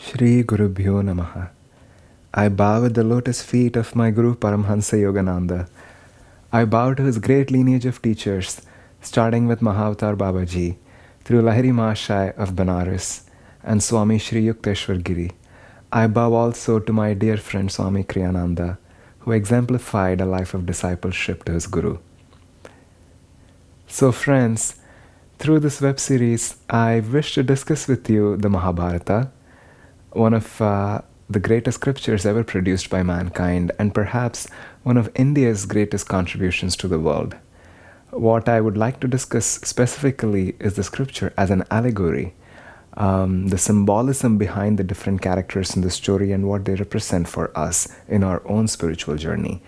Shri Gurubhyo Namaha. I bow at the lotus feet of my Guru Paramhansa Yogananda. I bow to his great lineage of teachers, starting with Mahavatar Babaji, through Lahiri Mahashai of Banaras, and Swami Shri Yukteswar Giri. I bow also to my dear friend Swami Kriyananda, who exemplified a life of discipleship to his Guru. So friends, through this web series, I wish to discuss with you the Mahabharata, one of the greatest scriptures ever produced by mankind, and perhaps one of India's greatest contributions to the world. What I would like to discuss specifically is the scripture as an allegory, the symbolism behind the different characters in the story and what they represent for us in our own spiritual journey.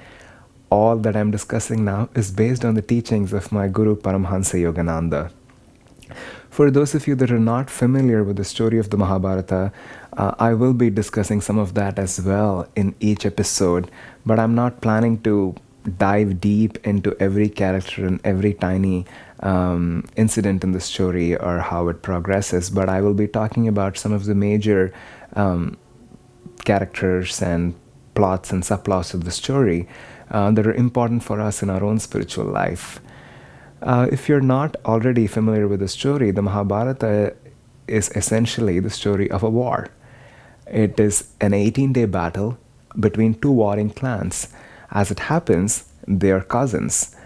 All that I'm discussing now is based on the teachings of my Guru Paramhansa Yogananda. For those of you that are not familiar with the story of the Mahabharata, I will be discussing some of that as well in each episode, but I'm not planning to dive deep into every character and every tiny incident in the story or how it progresses, but I will be talking about some of the major characters and plots and subplots of the story that are important for us in our own spiritual life. If you're not already familiar with the story, the Mahabharata is essentially the story of a war. It is an 18-day battle between two warring clans. As it happens, they are cousins.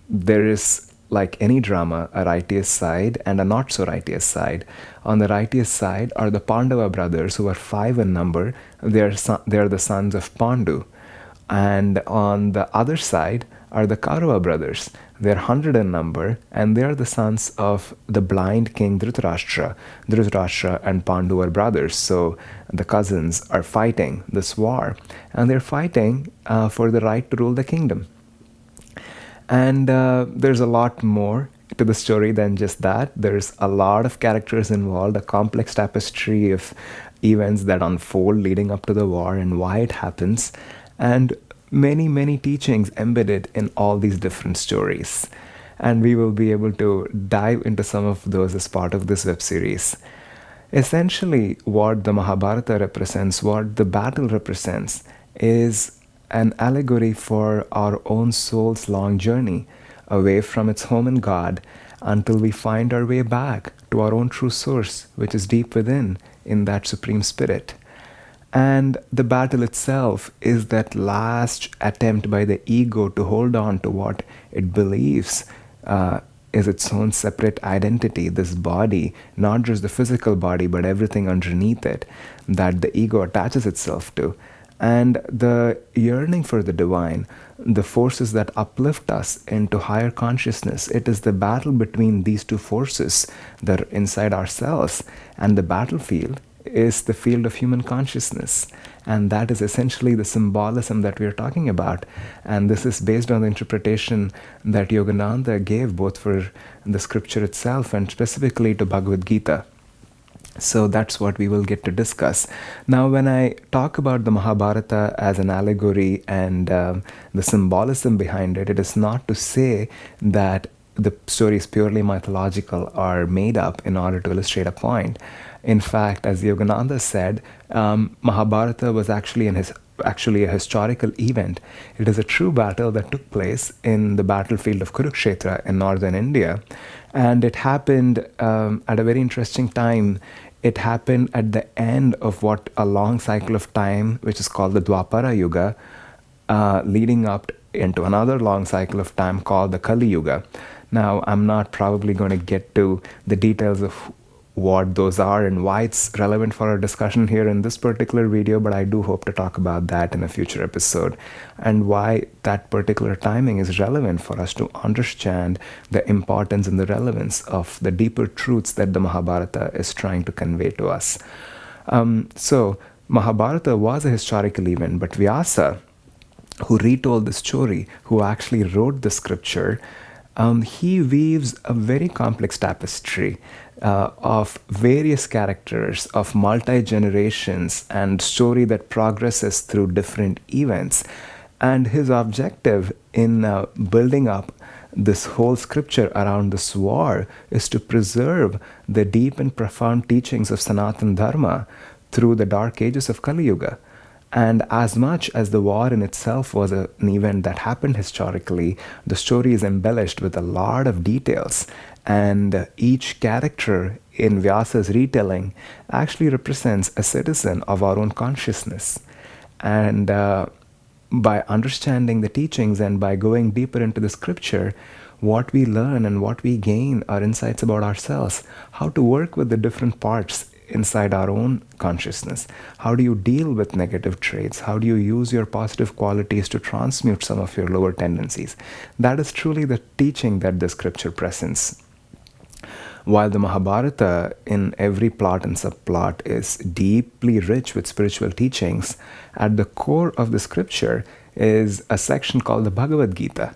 There is, like any drama, a righteous side and a not-so-righteous side. On the righteous side are the Pandava brothers, who are 5 in number. They are the sons of Pandu. And on the other side are the Kaurava brothers. They're 100 in number, and they are the sons of the blind king Dhritarashtra. Dhritarashtra and Pandu are brothers, so the cousins are fighting this war, and they're fighting for the right to rule the kingdom. And there's a lot more to the story than just that. There's a lot of characters involved, a complex tapestry of events that unfold leading up to the war and why it happens, and many teachings embedded in all these different stories. And we will be able to dive into some of those as part of this web series. Essentially, what the Mahabharata represents, what the battle represents, is an allegory for our own soul's long journey away from its home in God until we find our way back to our own true source, which is deep within, in that Supreme Spirit. And the battle itself is that last attempt by the ego to hold on to what it believes is its own separate identity, this body, not just the physical body, but everything underneath it, that the ego attaches itself to. And the yearning for the divine, the forces that uplift us into higher consciousness, it is the battle between these two forces that are inside ourselves. And the battlefield is the field of human consciousness, and that is essentially the symbolism that we are talking about. And this is based on the interpretation that Yogananda gave both for the scripture itself and specifically to Bhagavad-Gita. So that's what we will get to discuss. Now, when I talk about the Mahabharata as an allegory and the symbolism behind it, it is not to say that the story is purely mythological or made up in order to illustrate a point. In fact, as Yogananda said, Mahabharata was actually a historical event. It is a true battle that took place in the battlefield of Kurukshetra in northern India. And it happened at a very interesting time. It happened at the end of what a long cycle of time, which is called the Dwapara Yuga, leading up into another long cycle of time called the Kali Yuga. Now, I'm not probably going to get to the details of what those are and why it's relevant for our discussion here in this particular video, but I do hope to talk about that in a future episode and why that particular timing is relevant for us to understand the importance and the relevance of the deeper truths that the Mahabharata is trying to convey to us. So Mahabharata was a historical event, but Vyasa, who retold the story, who actually wrote the scripture, he weaves a very complex tapestry of various characters, of multi-generations, and story that progresses through different events. And his objective in building up this whole scripture around this war is to preserve the deep and profound teachings of Sanatana Dharma through the dark ages of Kali Yuga. And as much as the war in itself was an event that happened historically, the story is embellished with a lot of details. And each character in Vyasa's retelling actually represents a citizen of our own consciousness. And by understanding the teachings and by going deeper into the scripture, what we learn and what we gain are insights about ourselves, how to work with the different parts inside our own consciousness. How do you deal with negative traits? How do you use your positive qualities to transmute some of your lower tendencies? That is truly the teaching that the scripture presents. While the Mahabharata, in every plot and subplot, is deeply rich with spiritual teachings, at the core of the scripture is a section called the Bhagavad-Gita.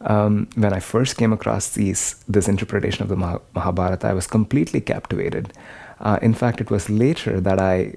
When I first came across this interpretation of the Mahabharata, I was completely captivated. In fact, it was later that I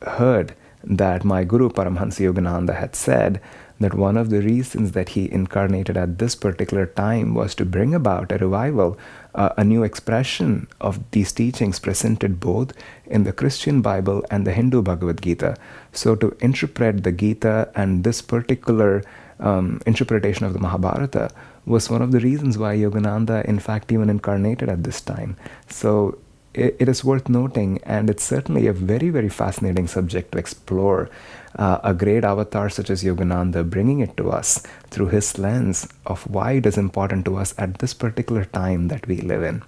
heard that my guru Paramhansa Yogananda had said that one of the reasons that he incarnated at this particular time was to bring about a revival, a new expression of these teachings presented both in the Christian Bible and the Hindu Bhagavad-Gita. So to interpret the Gita and this particular interpretation of the Mahabharata was one of the reasons why Yogananda in fact even incarnated at this time. So it is worth noting, and it's certainly a very, very fascinating subject to explore. A great avatar such as Yogananda bringing it to us through his lens of why it is important to us at this particular time that we live in.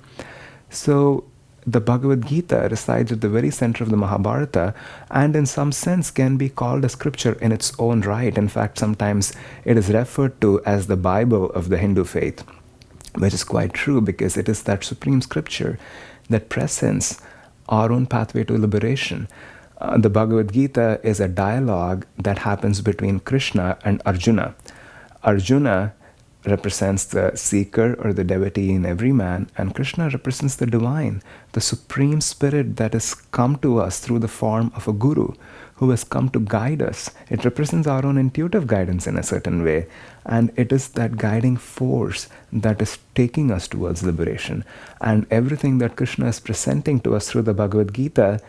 So the Bhagavad-Gita resides at the very center of the Mahabharata and in some sense can be called a scripture in its own right. In fact, sometimes it is referred to as the Bible of the Hindu faith, which is quite true because it is that supreme scripture that presents our own pathway to liberation. The Bhagavad-Gita is a dialogue that happens between Krishna and Arjuna. Arjuna represents the seeker or the devotee in every man, and Krishna represents the divine, the supreme spirit that has come to us through the form of a guru who has come to guide us. It represents our own intuitive guidance in a certain way, and it is that guiding force that is taking us towards liberation. And everything that Krishna is presenting to us through the Bhagavad-Gita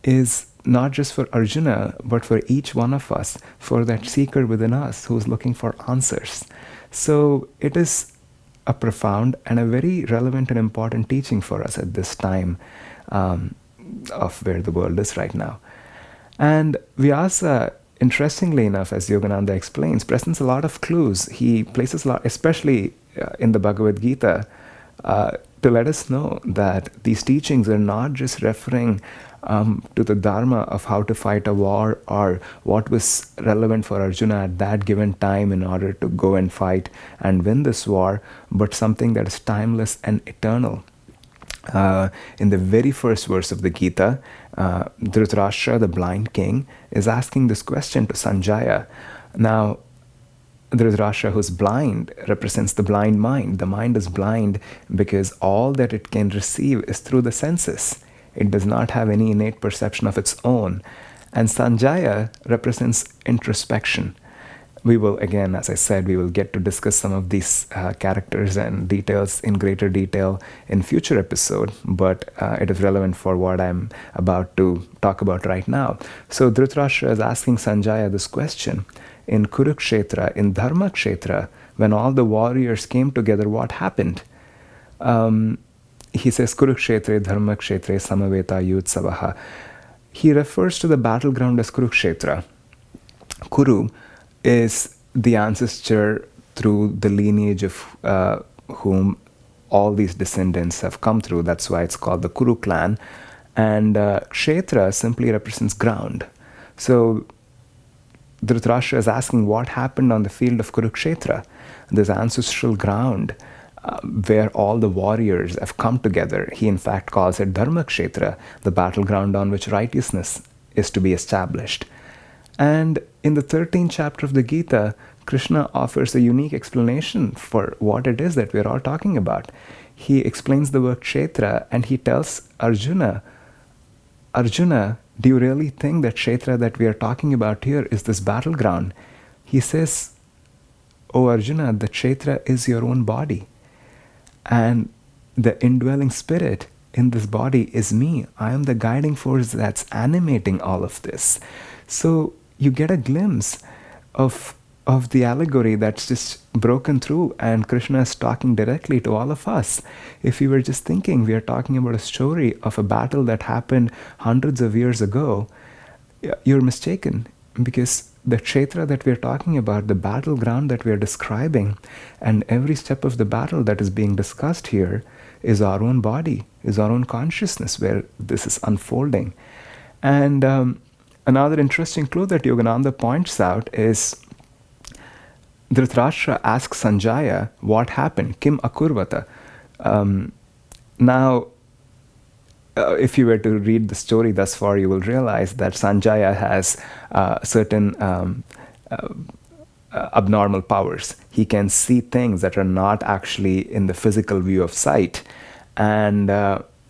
is not just for Arjuna, but for each one of us, for that seeker within us who is looking for answers. So it is a profound and a very relevant and important teaching for us at this time of where the world is right now. And Vyasa, interestingly enough, as Yogananda explains, presents a lot of clues. He places a lot, especially in the Bhagavad-Gita, to let us know that these teachings are not just referring to the dharma of how to fight a war or what was relevant for Arjuna at that given time in order to go and fight and win this war, but something that is timeless and eternal. In the very first verse of the Gita, Dhritarashtra, the blind king, is asking this question to Sanjaya. Now, Dhritarashtra, who's blind, represents the blind mind. The mind is blind because all that it can receive is through the senses. It does not have any innate perception of its own. And Sanjaya represents introspection. We will, again, as I said, we will get to discuss some of these characters and details in greater detail in future episode, but it is relevant for what I'm about to talk about right now. So Dhritarashtra is asking Sanjaya this question. In Kurukshetra, in Dharmakshetra, when all the warriors came together, what happened? He says, Kurukshetre, Dharmakshetre, Samaveta, Yutsavaha. He refers to the battleground as Kurukshetra. Kuru is the ancestor through the lineage of whom all these descendants have come through. That's why it's called the Kuru clan. And Kshetra simply represents ground. So Dhritarashtra is asking what happened on the field of Kurukshetra, this ancestral ground where all the warriors have come together. He in fact calls it Dharmakshetra, the battleground on which righteousness is to be established. And in the 13th chapter of the Gita, Krishna offers a unique explanation for what it is that we're all talking about. He explains the word Kshetra and he tells Arjuna, Arjuna, do you really think that Kshetra that we are talking about here is this battleground? He says, Oh Arjuna, the Kshetra is your own body. And the indwelling spirit in this body is me. I am the guiding force that's animating all of this. So you get a glimpse of the allegory that's just broken through, and Krishna is talking directly to all of us. If you were just thinking we are talking about a story of a battle that happened hundreds of years ago, you're mistaken, because the kshetra that we're talking about, the battleground that we're describing, and every step of the battle that is being discussed here is our own body, is our own consciousness where this is unfolding. And another interesting clue that Yogananda points out is Dhritarashtra asks Sanjaya what happened, Kim Akurvata. Now, if you were to read the story thus far, you will realize that Sanjaya has certain abnormal powers. He can see things that are not actually in the physical view of sight. And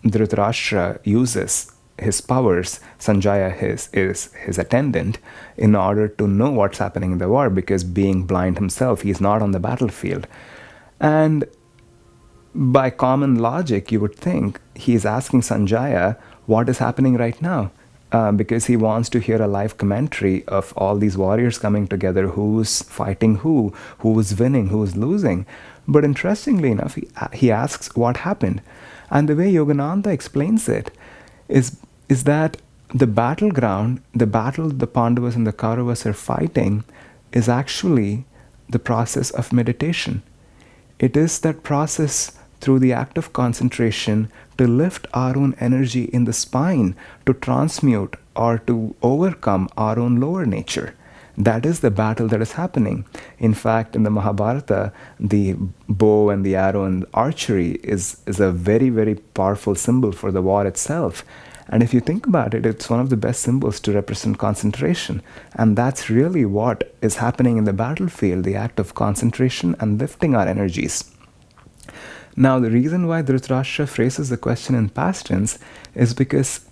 Dhritarashtra uses his powers, Sanjaya is his attendant, in order to know what's happening in the war, because being blind himself, he's not on the battlefield. And by common logic, you would think he's asking Sanjaya what is happening right now, because he wants to hear a live commentary of all these warriors coming together, who's fighting who's winning, who's losing. But interestingly enough, he asks what happened. And the way Yogananda explains it is that the battleground, the battle the Pandavas and the Kauravas are fighting, is actually the process of meditation. It is that process through the act of concentration to lift our own energy in the spine, to transmute or to overcome our own lower nature. That is the battle that is happening. In fact, in the Mahabharata, the bow and the arrow and archery is a very, very powerful symbol for the war itself. And if you think about it, it's one of the best symbols to represent concentration. And that's really what is happening in the battlefield, the act of concentration and lifting our energies. Now, the reason why Dhritarashtra phrases the question in past tense is because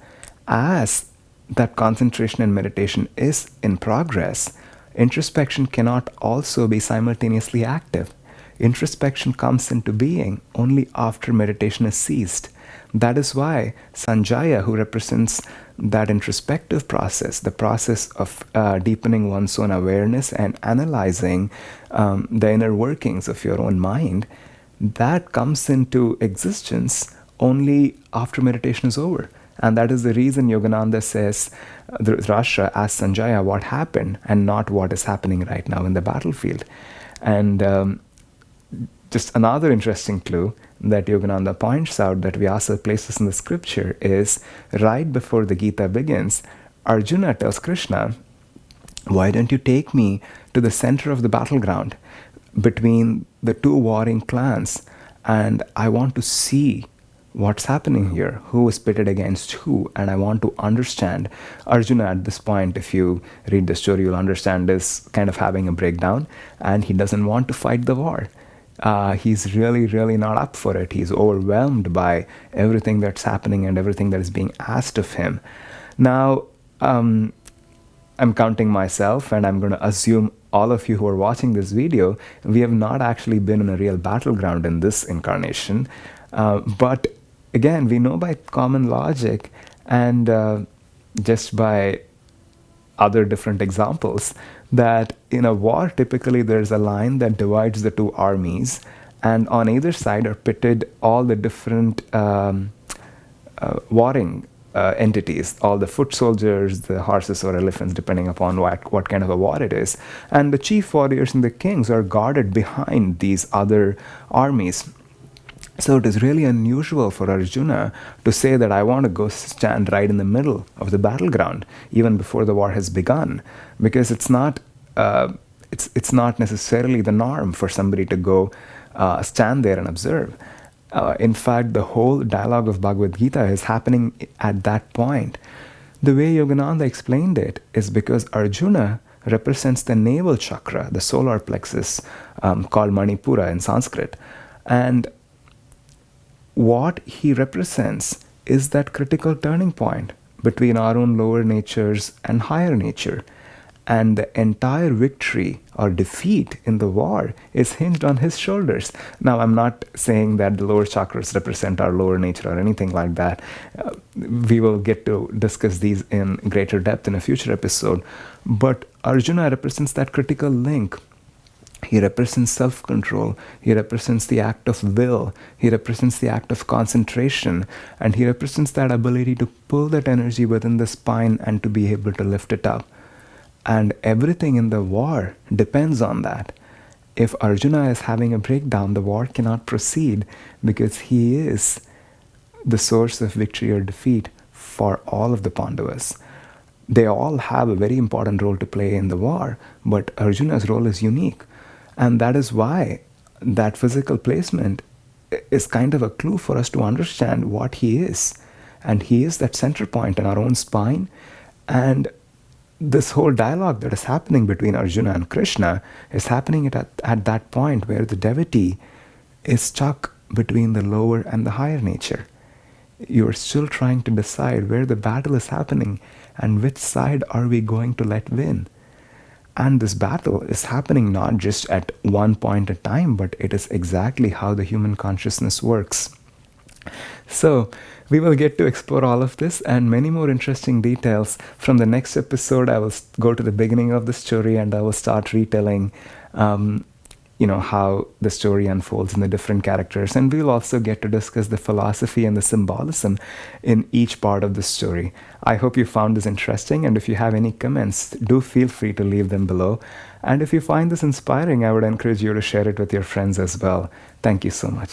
as that concentration and meditation is in progress, introspection cannot also be simultaneously active. Introspection comes into being only after meditation is ceased. That is why Sanjaya, who represents that introspective process, the process of deepening one's own awareness and analyzing the inner workings of your own mind, that comes into existence only after meditation is over. And that is the reason Yogananda says, Dhritarashtra asks Sanjaya what happened and not what is happening right now in the battlefield. And just another interesting clue that Yogananda points out that Vyasa places in the scripture is right before the Gita begins, Arjuna tells Krishna, why don't you take me to the center of the battleground between the two warring clans, and I want to see what's happening here, who is pitted against who, and I want to understand. Arjuna at this point, if you read the story, you'll understand, is kind of having a breakdown, and he doesn't want to fight the war. He's really, really not up for it. He's overwhelmed by everything that's happening and everything that is being asked of him. Now, I'm counting myself, and I'm going to assume all of you who are watching this video, we have not actually been in a real battleground in this incarnation. But again, we know by common logic and just by other different examples that in a war, typically there's a line that divides the two armies, and on either side are pitted all the different warring entities, all the foot soldiers, the horses or elephants, depending upon what kind of a war it is. And the chief warriors and the kings are guarded behind these other armies. So it is really unusual for Arjuna to say that I want to go stand right in the middle of the battleground, even before the war has begun, because it's not necessarily the norm for somebody to go stand there and observe. In fact, the whole dialogue of Bhagavad-Gita is happening at that point. The way Yogananda explained it is because Arjuna represents the navel chakra, the solar plexus, called Manipura in Sanskrit. And what he represents is that critical turning point between our own lower natures and higher nature. And the entire victory or defeat in the war is hinged on his shoulders. Now, I'm not saying that the lower chakras represent our lower nature or anything like that. We will get to discuss these in greater depth in a future episode. But Arjuna represents that critical link. He represents self-control. He represents the act of will. He represents the act of concentration. And he represents that ability to pull that energy within the spine and to be able to lift it up. And everything in the war depends on that. If Arjuna is having a breakdown, the war cannot proceed because he is the source of victory or defeat for all of the Pandavas. They all have a very important role to play in the war, but Arjuna's role is unique. And that is why that physical placement is kind of a clue for us to understand what he is. And he is that center point in our own spine. And this whole dialogue that is happening between Arjuna and Krishna is happening at that point where the devotee is stuck between the lower and the higher nature. You're still trying to decide where the battle is happening and which side are we going to let win. And this battle is happening not just at one point in time, but it is exactly how the human consciousness works. So, we will get to explore all of this and many more interesting details. From the next episode, I will go to the beginning of the story and I will start retelling, how the story unfolds in the different characters. And we'll also get to discuss the philosophy and the symbolism in each part of the story. I hope you found this interesting, and if you have any comments, do feel free to leave them below. And if you find this inspiring, I would encourage you to share it with your friends as well. Thank you so much.